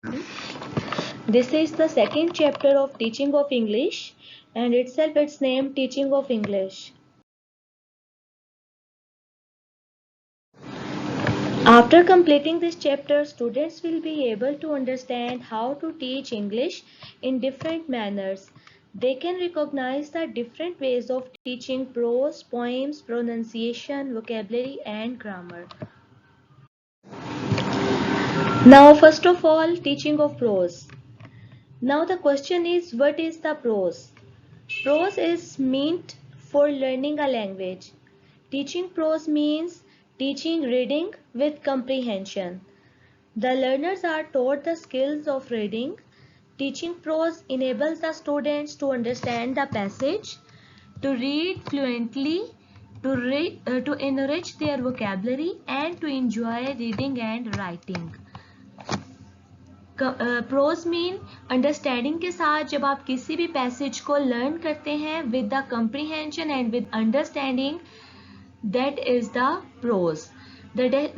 This is the second chapter of Teaching of English, and itself its name Teaching of English. After completing this chapter, students will be able to understand how to teach English in different manners. They can recognize the different ways of teaching prose, poems, pronunciation, vocabulary, and grammar. Now, first of all, teaching of prose. Now the question is, what is the prose? Prose is meant for learning a language. Teaching prose means teaching reading with comprehension. The learners are taught the skills of reading. Teaching prose enables the students to understand the passage, to read fluently, to enrich their vocabulary, and to enjoy reading and writing. Prose mean understanding के साथ जब आप किसी भी passage को learn करते हैं with the comprehension and with understanding, that is the prose.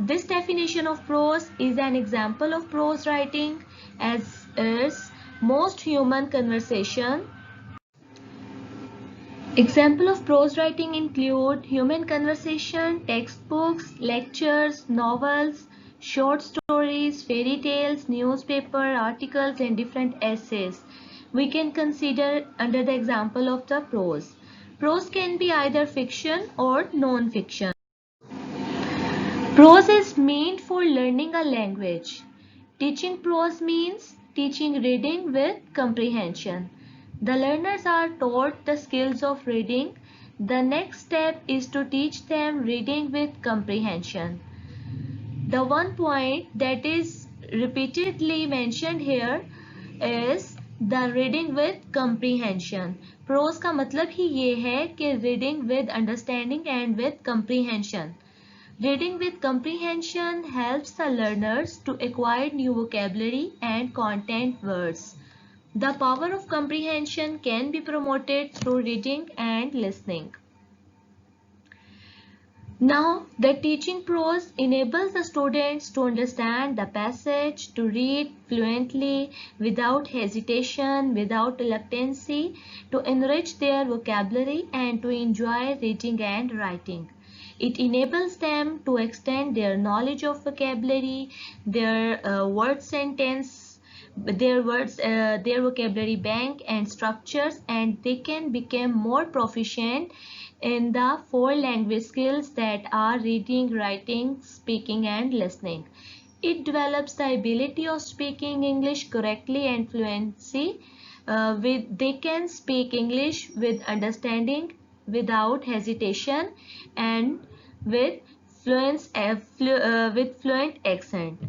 This definition of prose is an example of prose writing, as is most human conversation. Example of prose writing include human conversation, textbooks, lectures, novels, short stories, fairy tales, newspaper articles, and different essays. We can consider under the example of the prose. Prose can be either fiction or non-fiction. Prose is meant for learning a language. Teaching prose means teaching reading with comprehension. The learners are taught the skills of reading. The next step is to teach them reading with comprehension. The one point that is repeatedly mentioned here is the reading with comprehension. Prose का मतलब ही ये है कि reading with understanding and with comprehension. Reading with comprehension helps the learners to acquire new vocabulary and content words. The power of comprehension can be promoted through reading and listening. Now, the teaching prose enables the students to understand the passage, to read fluently, without hesitation, without reluctancy, to enrich their vocabulary, and to enjoy reading and writing. It enables them to extend their knowledge of vocabulary, their their vocabulary bank and structures, and they can become more proficient in the four language skills that are reading, writing, speaking, and listening. It develops the ability of speaking English correctly and fluency. They can speak English with understanding, without hesitation, and with fluent accent.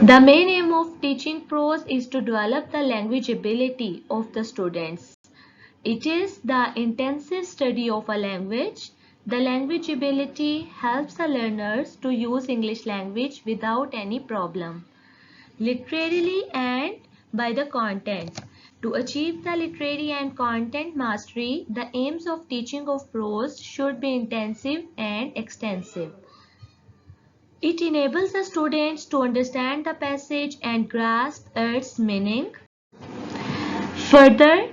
The main aim of teaching prose is to develop the language ability of the students. It is the intensive study of a language. The language ability helps the learners to use English language without any problem, literarily and by the content. To achieve the literary and content mastery, the aims of teaching of prose should be intensive and extensive. It enables the students to understand the passage and grasp its meaning. Further,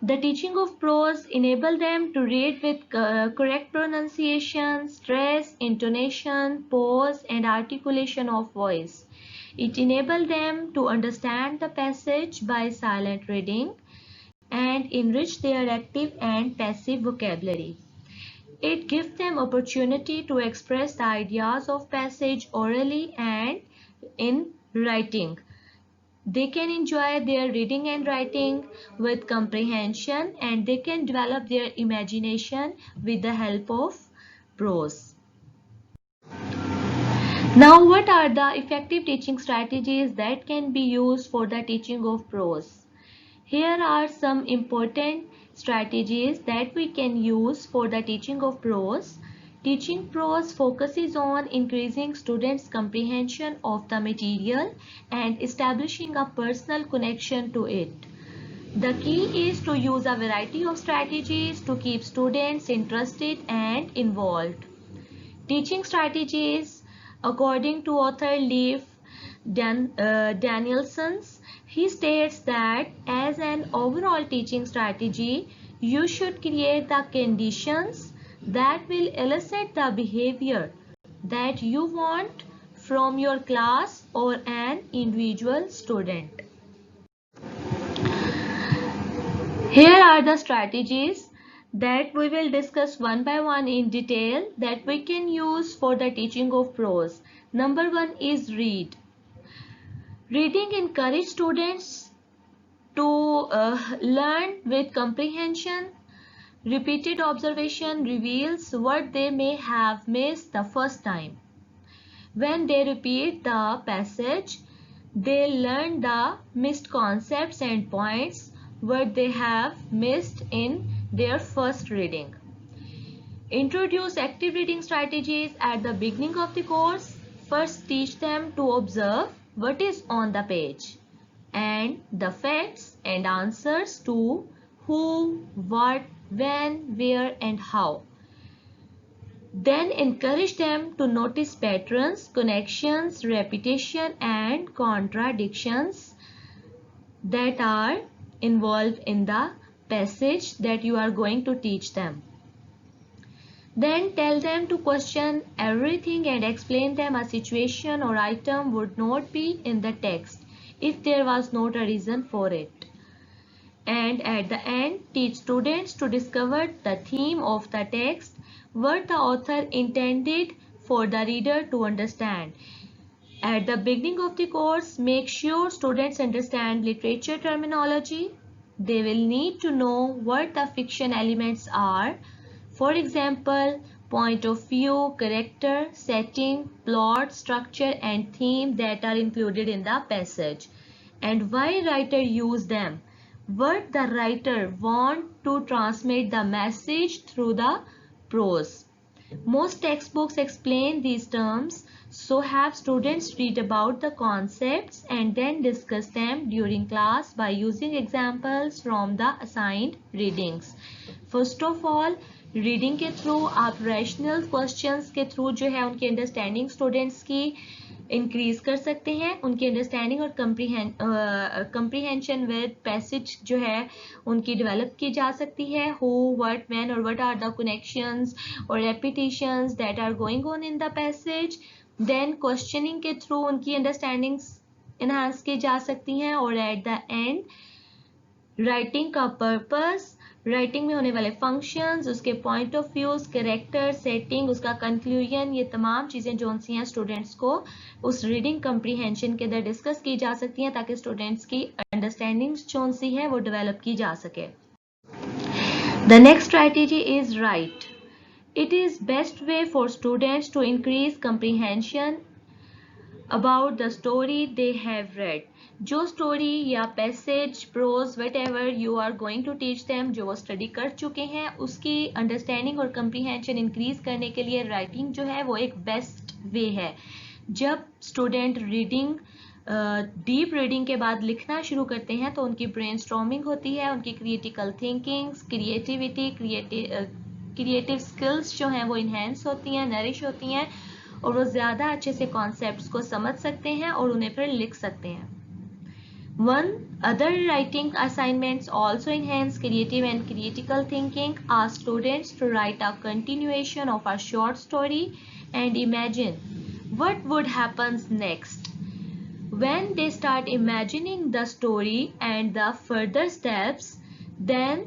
the teaching of prose enables them to read with correct pronunciation, stress, intonation, pause, and articulation of voice. It enables them to understand the passage by silent reading and enrich their active and passive vocabulary. It gives them opportunity to express the ideas of passage orally and in writing. They can enjoy their reading and writing with comprehension, and they can develop their imagination with the help of prose. Now, what are the effective teaching strategies that can be used for the teaching of prose? Here are some important strategies that we can use for the teaching of prose. Teaching prose focuses on increasing students' comprehension of the material and establishing a personal connection to it. The key is to use a variety of strategies to keep students interested and involved. Teaching strategies, according to author Leaf, Danielson's. He states that as an overall teaching strategy, you should create the conditions that will elicit the behavior that you want from your class or an individual student. Here are the strategies that we will discuss one by one in detail that we can use for the teaching of prose. Number one is read. Reading encourages students to learn with comprehension. Repeated observation reveals what they may have missed the first time. When they repeat the passage, they learn the missed concepts and points what they have missed in their first reading. Introduce active reading strategies at the beginning of the course. First, teach them to observe what is on the page and the facts and answers to who, what, when, where, and how. Then encourage them to notice patterns, connections, repetition, and contradictions that are involved in the passage that you are going to teach them. Then tell them to question everything and explain them a situation or item would not be in the text if there was not a reason for it. And at the end, teach students to discover the theme of the text, what the author intended for the reader to understand. At the beginning of the course, make sure students understand literature terminology. They will need to know what the fiction elements are. For example, point of view, character, setting, plot, structure, and theme that are included in the passage, and why writer use them. What the writer want to transmit the message through the prose. Most textbooks explain these terms, so have students read about the concepts and then discuss them during class by using examples from the assigned readings. First of all, reading के through आप rational questions के through जो है उनकी understanding students की increase कर सकते हैं, उनकी अंडरस्टैंडिंग और कंप्रीहेंशन विद पैसेज जो है उनकी डेवलप की जा सकती है. हु, व्हाट, व्हेन और व्हाट आर द कनेक्शंस और repetitions that are going on in the passage. Then questioning के थ्रू उनकी अंडरस्टैंडिंग्स इनहांस की जा सकती हैं. और एट द एंड राइटिंग का पर्पस, राइटिंग में होने वाले फंक्शंस, उसके point of views, character, setting, उसका कंक्लूजन, ये तमाम चीज़ें जो सी हैं स्टूडेंट्स को उस रीडिंग कंप्रीहेंशन के अंदर डिस्कस की जा सकती हैं ताकि स्टूडेंट्स की अंडरस्टैंडिंग जो सी है वो डेवलप की जा सके. The next strategy is write. It is best way for students to increase comprehension about the story they have read. जो स्टोरी या passage, prose, whatever you are going to teach them, जो वो study कर चुके हैं, उसकी understanding और comprehension increase करने के लिए राइटिंग जो है वो एक बेस्ट वे है. जब स्टूडेंट रीडिंग डीप रीडिंग के बाद लिखना शुरू करते हैं तो उनकी ब्रेनस्टॉर्मिंग होती है, उनकी critical thinking, creativity, creative skills जो हैं वो इन्हेंस होती हैं, नरिश होती हैं और वो ज़्यादा अच्छे से कॉन्सेप्ट्स को समझ सकते हैं और उन्हें फिर लिख सकते हैं. One other writing assignments also enhance creative and critical thinking. Ask students to write a continuation of a short story and imagine what would happen next. When they start imagining the story and the further steps, then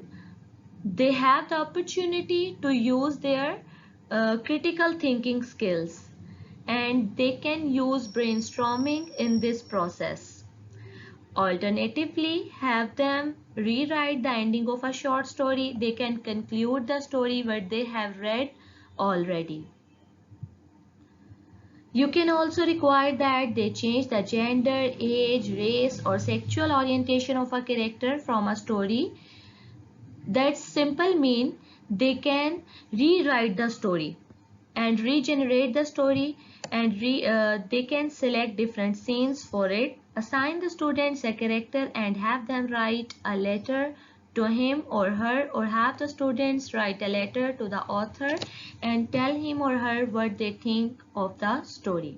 they have the opportunity to use their critical thinking skills. And they can use brainstorming in this process. Alternatively, have them rewrite the ending of a short story. They can conclude the story what they have read already. You can also require that they change the gender, age, race, or sexual orientation of a character from a story. That simple mean they can rewrite the story and regenerate the story, and they can select different scenes for it. Assign the students a character and have them write a letter to him or her, or have the students write a letter to the author and tell him or her what they think of the story.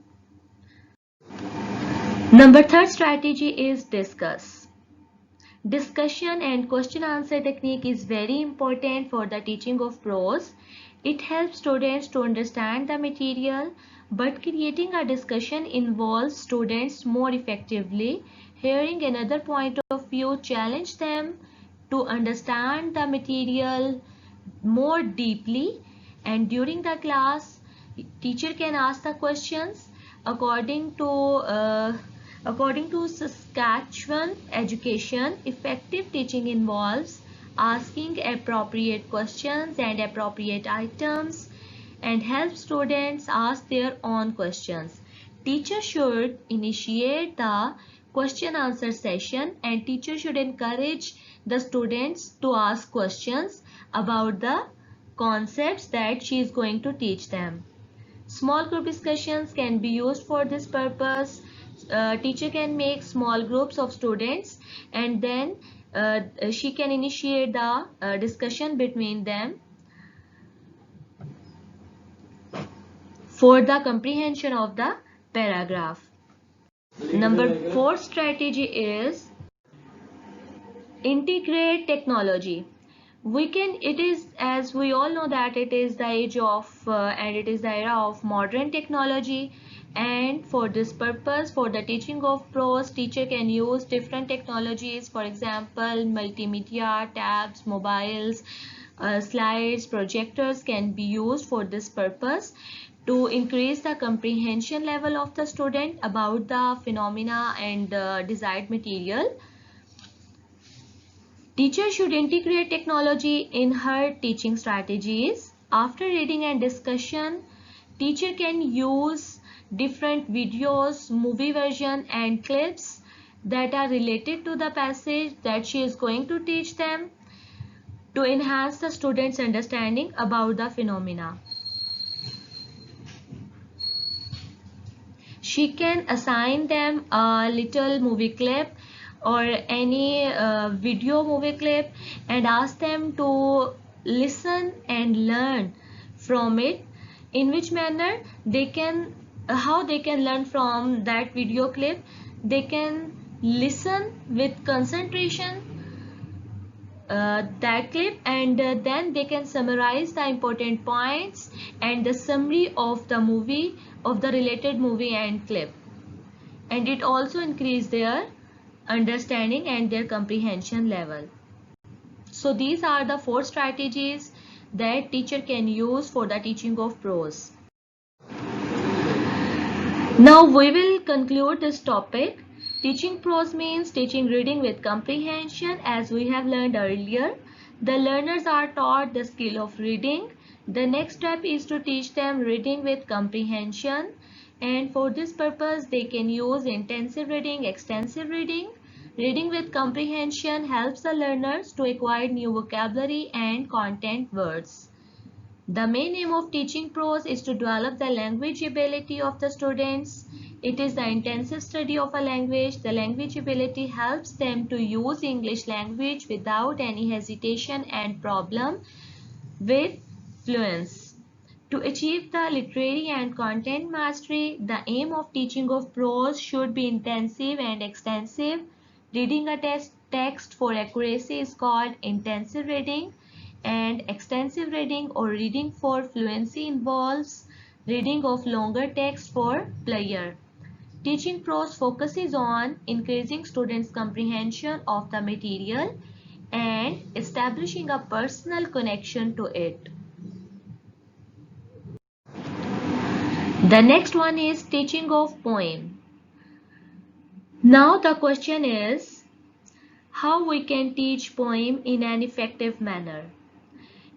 Number third strategy is discuss. Discussion and question answer technique is very important for the teaching of prose. It helps students to understand the material, but creating a discussion involves students more effectively. Hearing another point of view challenge them to understand the material more deeply, and during the class teacher can ask the questions according to uh, according to Saskatchewan education. Effective teaching involves asking appropriate questions and appropriate items and help students ask their own questions. Teacher should initiate the question answer session, and teacher should encourage the students to ask questions about the concepts that she is going to teach them. Small group discussions can be used for this purpose. Teacher can make small groups of students, and then she can initiate the discussion between them for the comprehension of the paragraph. Number four strategy is integrate technology. It is, as we all know, that it is the age of and it is the era of modern technology, and for this purpose, for the teaching of prose, teacher can use different technologies. For example, multimedia, tabs, mobiles, slides, projectors can be used for this purpose to increase the comprehension level of the student about the phenomena and the desired material. Teacher should integrate technology in her teaching strategies. After reading and discussion, teacher can use different videos, movie version and clips that are related to the passage that she is going to teach them to enhance the students' understanding about the phenomena. She can assign them a little movie clip or any video movie clip and ask them to listen and learn from it. In which manner they can, how they can learn from that video clip? They can listen with concentration that clip, and then they can summarize the important points and the summary of the movie, of the related movie and clip, and it also increase their understanding and their comprehension level. So these are the four strategies that teacher can use for the teaching of prose. Now we will conclude this topic. Teaching prose means teaching reading with comprehension. As we have learned earlier, the learners are taught the skill of reading. The next step is to teach them reading with comprehension, and for this purpose they can use intensive reading, extensive reading. Reading with comprehension helps the learners to acquire new vocabulary and content words. The main aim of teaching prose is to develop the language ability of the students. It is the intensive study of a language. The language ability helps them to use English language without any hesitation and problem with fluence. To achieve the literary and content mastery, the aim of teaching of prose should be intensive and extensive. Reading a text for accuracy is called intensive reading, and extensive reading or reading for fluency involves reading of longer text for pleasure. Teaching prose focuses on increasing students' comprehension of the material and establishing a personal connection to it. The next one is teaching of poem. Now the question is how we can teach poem in an effective manner.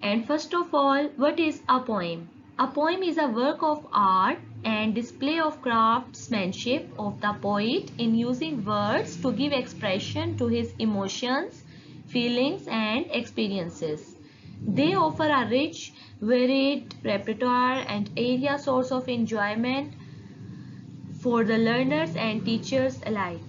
And first of all, what is a poem? A poem is a work of art and display of craftsmanship of the poet in using words to give expression to his emotions, feelings and experiences. They offer a rich, varied repertoire and area source of enjoyment for the learners and teachers alike.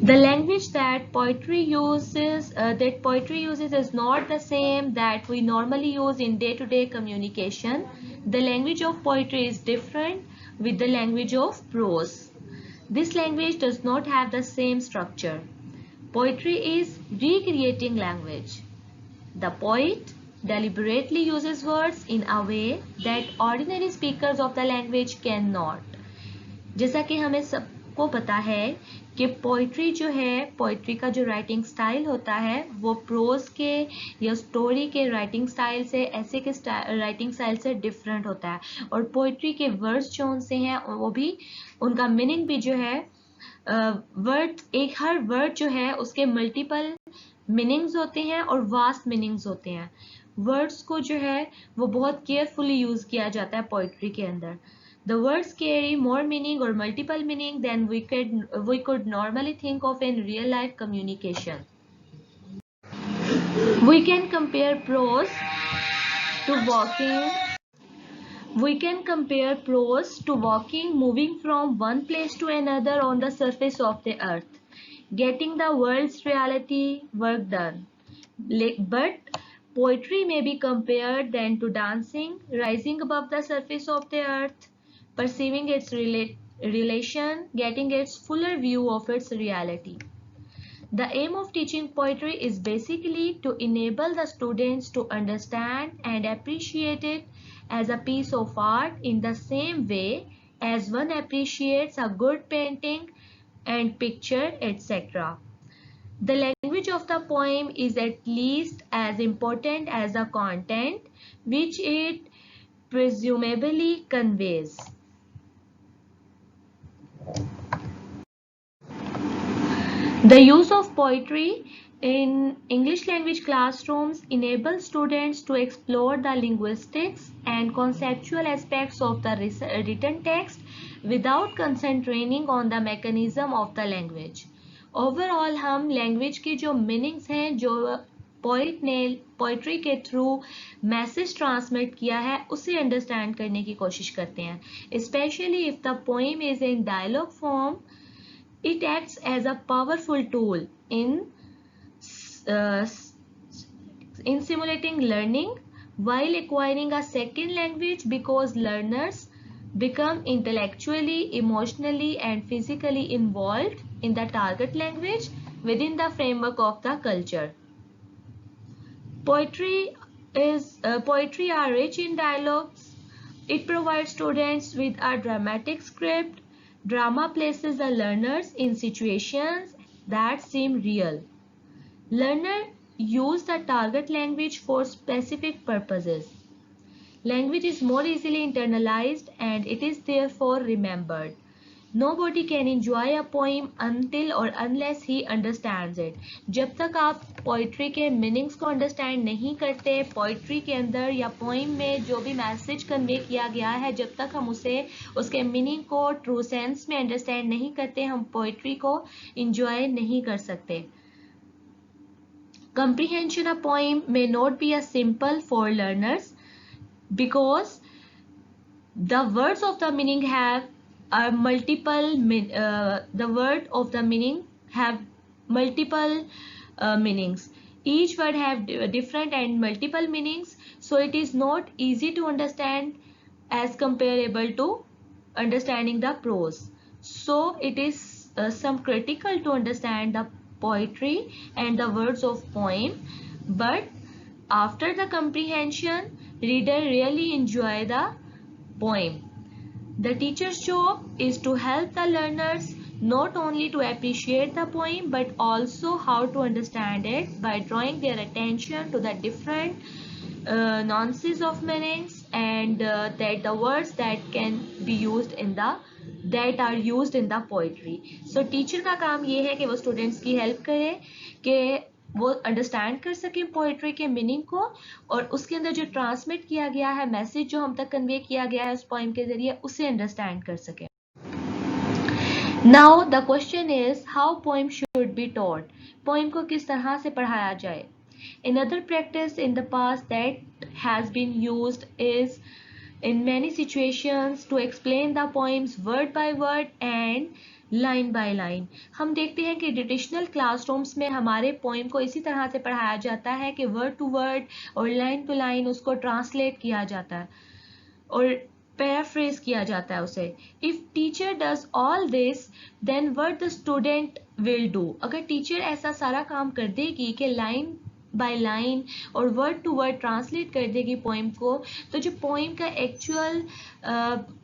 The language that poetry uses is not the same that we normally use in day-to-day communication. The language of poetry is different with the language of prose. This language does not have the same structure. Poetry is recreating language. The poet deliberately uses words in a way that ordinary speakers of the language cannot. जैसा कि हमें सबको पता है कि poetry जो है, poetry का जो राइटिंग स्टाइल होता है वो प्रोज के या स्टोरी के राइटिंग स्टाइल से, ऐसे के राइटिंग स्टाइल से डिफरेंट होता है। और पोइट्री के वर्ड्स जो उनसे हैं वो भी, उनका मीनिंग भी जो है, वर्ड, एक हर वर्ड जो है उसके मल्टीपल मीनिंग्स होते हैं और वास्ट मीनिंग्स होते हैं। वर्ड्स को जो है वो बहुत केयरफुली यूज किया जाता है पोइट्री के अंदर। The words carry more meaning or multiple meaning than we could normally think of in real life communication. We can compare prose to walking. We can compare prose to walking, moving from one place to another on the surface of the earth, getting the world's reality work done. But poetry may be compared then to dancing, rising above the surface of the earth, perceiving its relation, getting its fuller view of its reality. The aim of teaching poetry is basically to enable the students to understand and appreciate it as a piece of art in the same way as one appreciates a good painting and picture, etc. The language of the poem is at least as important as the content which it presumably conveys. The use of poetry in English language classrooms enables students to explore the linguistics and conceptual aspects of the written text without concentrating on the mechanism of the language. Overall हम language की जो meanings हैं, जो poet ने poetry के through message transmit किया है, उसे अंडरस्टैंड करने की कोशिश करते हैं। Specially if the poem is in dialogue form, it acts as a powerful tool in simulating learning while acquiring a second language, because learners become intellectually, emotionally and physically involved in the target language within the framework of the culture. Poetry are rich in dialogues. It provides students with a dramatic script. Drama places the learners in situations that seem real. Learners use the target language for specific purposes. Language is more easily internalized and it is therefore remembered. Nobody can enjoy a poem until or unless he understands it. जब तक आप poetry के meanings को understand नहीं करते, poetry के अंदर या पोइम में जो भी मैसेज कन्वे किया गया है, जब तक हम उसके मीनिंग को ट्रू सेंस में अंडरस्टैंड नहीं करते, हम पोइट्री को इंजॉय नहीं कर सकते. Comprehension of poem may not be as simple for learners because the words of the meaning have the word of the meaning have multiple meanings. Each word have different and multiple meanings, so it is not easy to understand as comparable to understanding the prose. So it is some critical to understand the poetry and the words of poem, but after the comprehension, reader really enjoy the poem. The teacher's job is to help the learners not only to appreciate the poem but also how to understand it by drawing their attention to the different nuances of meanings and that the words that can be used in the that are used in the poetry. So teacher का काम ये है कि वो students की help करे कि वो अंडरस्टैंड कर सकें पोइट्री के मीनिंग को, और उसके अंदर जो ट्रांसमिट किया गया है, मैसेज जो हम तक कन्वे किया गया है उस पोइम के जरिए, उसे अंडरस्टैंड कर सकें. Now the question is how poem should be taught. Poem को किस तरह से पढ़ाया जाए. Another practice in the past that has been used is in many situations to explain the poems word by word and line by line. हम देखते हैं कि ट्रेडिशनल क्लासरूम्स में हमारे पोएम को इसी तरह से पढ़ाया जाता है कि वर्ड टू वर्ड और लाइन टू लाइन उसको ट्रांसलेट किया जाता है. और पैराफ्रेज किया जाता है उसे। If teacher does all this then what the student will do. अगर टीचर ऐसा सारा काम कर देगी कि लाइन बाय लाइन और वर्ड टू वर्ड ट्रांसलेट कर देगी पोइम को, तो जो पोइम का एक्चुअल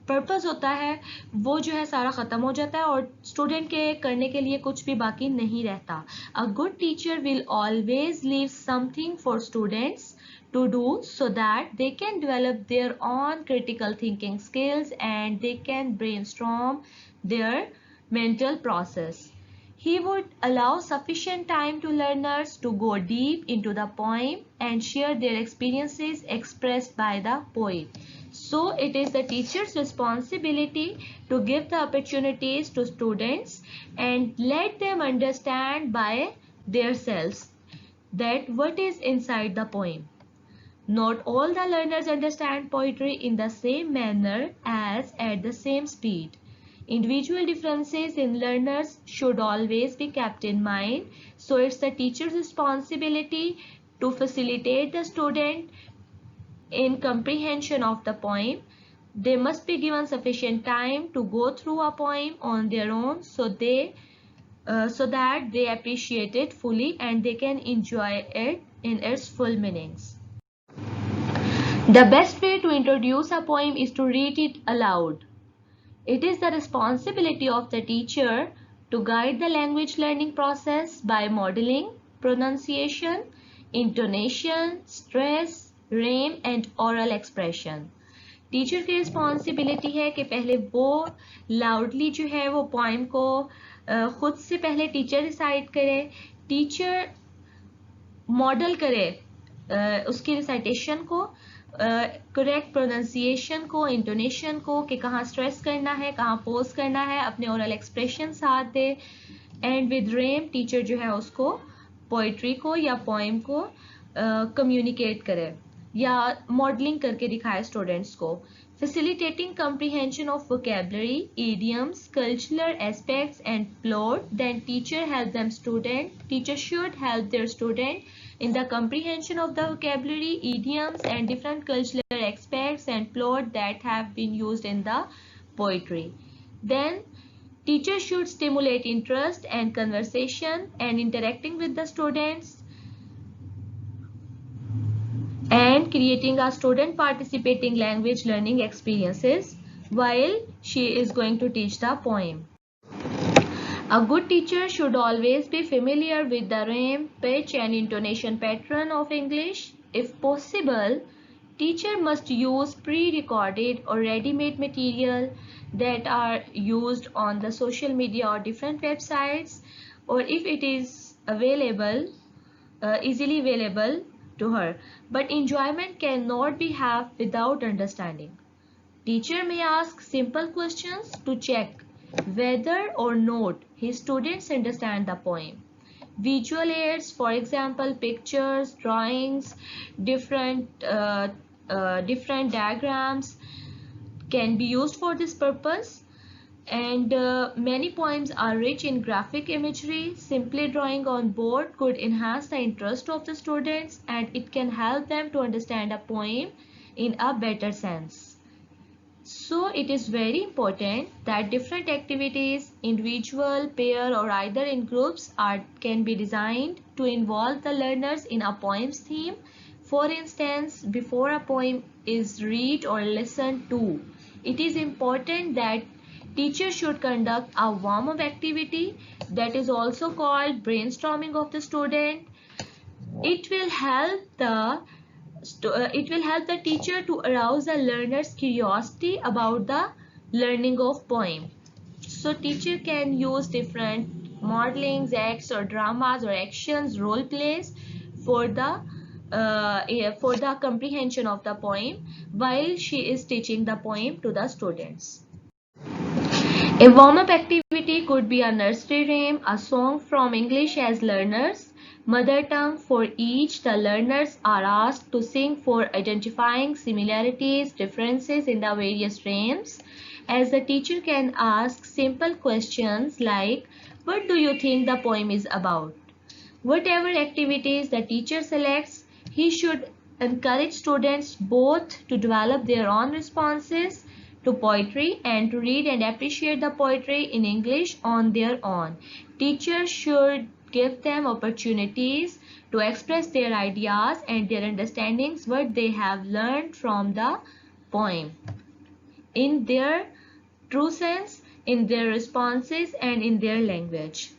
पर्पस होता है वो जो है सारा ख़त्म हो जाता है और स्टूडेंट के करने के लिए कुछ भी बाकी नहीं रहता। A good teacher will always leave something for students to do so that they can develop their own critical thinking skills and they can brainstorm their mental process. He would allow sufficient time to learners to go deep into the poem and share their experiences expressed by the poet. So it is the teacher's responsibility to give the opportunities to students and let them understand by themselves that what is inside the poem. Not all the learners understand poetry in the same manner as at the same speed. Individual differences in learners should always be kept in mind, so it's the teacher's responsibility to facilitate the student in comprehension of the poem. They must be given sufficient time to go through a poem on their own so that they appreciate it fully and they can enjoy it in its full meanings. The best way to introduce a poem is to read it aloud. It is the responsibility of the teacher to guide the language learning process by modeling pronunciation, intonation, stress, rhyme and oral expression. Teacher की responsibility है कि पहले वो loudly जो है वो poem को खुद से पहले टीचर रिसाइट करे, टीचर मॉडल करे उसकी रिसाइटेशन को, करेक्ट प्रोनाउंसिएशन को, इंटोनेशन को कि कहाँ स्ट्रेस करना है, कहाँ पोज करना है, अपने ओरल एक्सप्रेशन साथ दे एंड विद रेम टीचर जो है उसको पोइट्री को या पोइम को कम्युनिकेट करे या मॉडलिंग करके दिखाए स्टूडेंट्स को. Facilitating comprehension of vocabulary, idioms, cultural aspects and plot, then teacher should help their student in the comprehension of the vocabulary, idioms and different cultural aspects and plot that have been used in the poetry. Then teacher should stimulate interest and conversation and interacting with the students and creating a student participating language learning experiences while she is going to teach the poem. A good teacher should always be familiar with the rhyme, pitch and intonation pattern of English. If possible, teacher must use pre-recorded or ready-made material that are used on the social media or different websites, or if it is available, easily available to her. But enjoyment cannot be had without understanding. Teacher may ask simple questions to check whether or not his students understand the poem. Visual aids, for example, pictures, drawings, different diagrams can be used for this purpose. And many poems are rich in graphic imagery. Simply drawing on board could enhance the interest of the students and it can help them to understand a poem in a better sense. So it is very important that different activities, individual, pair or either in groups can be designed to involve the learners in a poem's theme. For instance, before a poem is read or listened to, it is important that teacher should conduct a warm-up activity that is also called brainstorming of the student. It will help the teacher to arouse the learner's curiosity about the learning of poem. So teacher can use different modelings, acts or dramas or actions, role plays for the comprehension of the poem while she is teaching the poem to the students. A warm-up activity could be a nursery rhyme, a song from English as learners' mother tongue. For each, the learners are asked to sing for identifying similarities, differences in the various rhymes, as the teacher can ask simple questions like, what do you think the poem is about? Whatever activities the teacher selects, he should encourage students both to develop their own responses to poetry and to read and appreciate the poetry in English on their own. Teachers should give them opportunities to express their ideas and their understandings what they have learned from the poem in their true sense, in their responses and in their language.